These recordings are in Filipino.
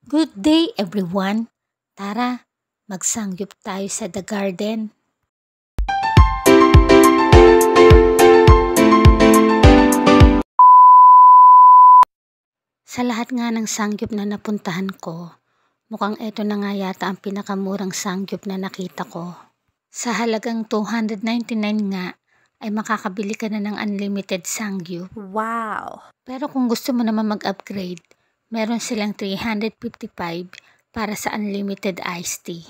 Good day everyone! Tara, magsangyup tayo sa The Garden. Sa lahat nga ng sangyup na napuntahan ko, mukhang eto na nga yata ang pinakamurang sangyup na nakita ko. Sa halagang 299 nga, ay makakabili ka na ng unlimited sangyup. Wow! Pero kung gusto mo naman mag-upgrade, meron silang 355 para sa unlimited iced tea.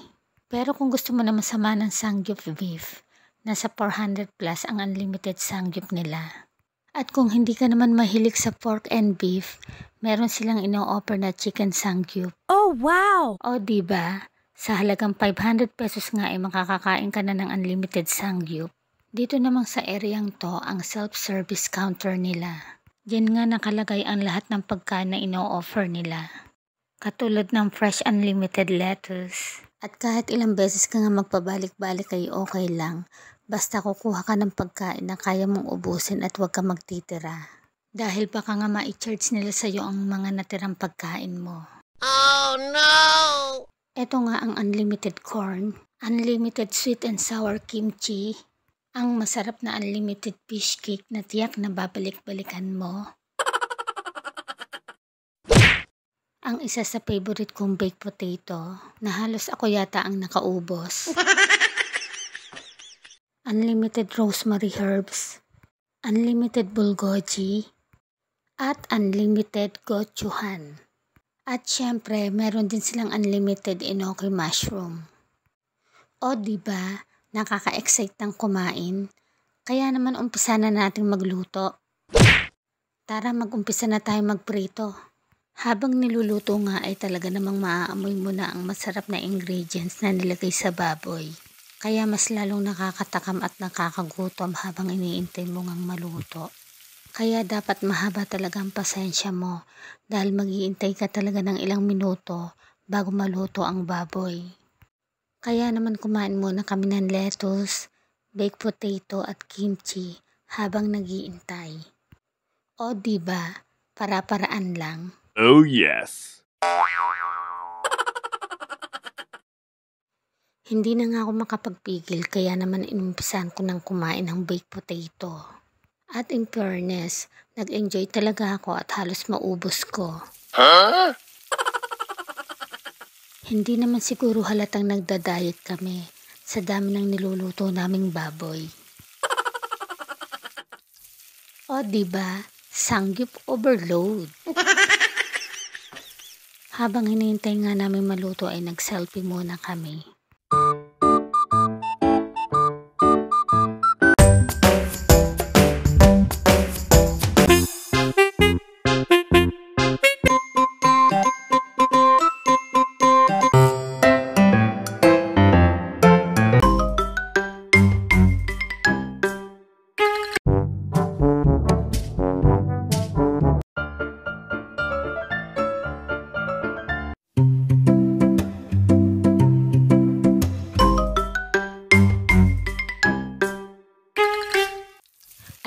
Pero kung gusto mo naman sama ng sangyup beef, nasa 400 plus ang unlimited sangyup nila. At kung hindi ka naman mahilig sa pork and beef, meron silang ino-offer na chicken sangyup. Oh, wow! O diba, sa halagang 500 pesos nga ay makakakain ka na ng unlimited sangyup. Dito namang sa areang to ang self-service counter nila. Diyan nga nakalagay ang lahat ng pagkain na ino-offer nila. Katulad ng fresh unlimited lettuce. At kahit ilang beses ka nga magpabalik-balik ay okay lang. Basta kukuha ka ng pagkain na kaya mong ubusin at huwag ka magtitira. Dahil baka nga ma-charge nila sa'yo ang mga natirang pagkain mo. Oh no! Ito nga ang unlimited corn, unlimited sweet and sour kimchi, ang masarap na unlimited fish cake na tiyak na babalik-balikan mo. Ang isa sa favorite kong baked potato na halos ako yata ang nakaubos. Unlimited rosemary herbs, unlimited bulgogi, at unlimited gochujang. At syempre, meron din silang unlimited enoki mushroom. O diba, nakaka-excite ng kumain? Kaya naman umpisa na nating magluto. Tara, mag-umpisa na tayo magprito. Habang niluluto nga ay talaga namang maaamoy mo na ang masarap na ingredients na nilagay sa baboy. Kaya mas lalong nakakatakam at nakakagutom habang iniintay mo ngang maluto. Kaya dapat mahaba talaga ang pasensya mo dahil mag-iintay ka talaga ng ilang minuto bago maluto ang baboy. Kaya naman kumain muna kami ng lettuce, baked potato at kimchi habang nag-iintay. O diba, para-paraan lang. Oh yes! Hindi na nga ako makapagpigil kaya naman inumpisan ko ng kumain ng baked potato. At in fairness, nag-enjoy talaga ako at halos maubos ko. Huh? Hindi naman siguro halatang nagda-diet kami sa dami ng niluluto naming baboy. O diba, sangyup overload. Habang hinihintay nga namin maluto ay nag-selfie muna kami.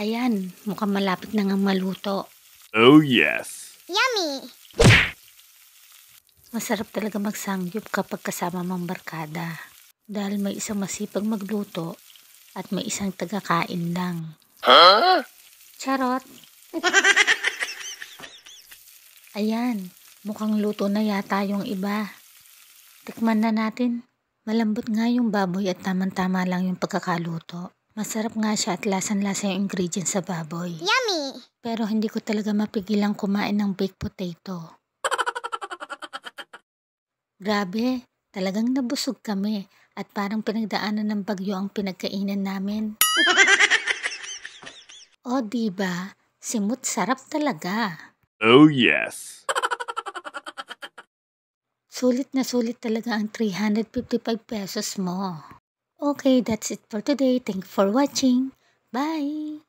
Ayan, mukhang malapit na nga maluto. Oh yes! Yummy! Masarap talaga magsangyup kapag kasama mong barkada. Dahil may isang masipag magluto at may isang tagakain lang. Huh? Charot! Ayan, mukhang luto na yata yung iba. Tikman na natin. Malambot nga yung baboy at tamang-tama lang yung pagkakaluto. Masarap nga siya at lasan-lasa yung ingredients sa baboy. Yummy! Pero hindi ko talaga mapigilang kumain ng baked potato. Grabe, talagang nabusog kami at parang pinagdaanan ng bagyo ang pinagkainan namin. O diba, simut sarap talaga. Oh yes! Sulit na sulit talaga ang 355 pesos mo. Okay, that's it for today. Thank you for watching. Bye!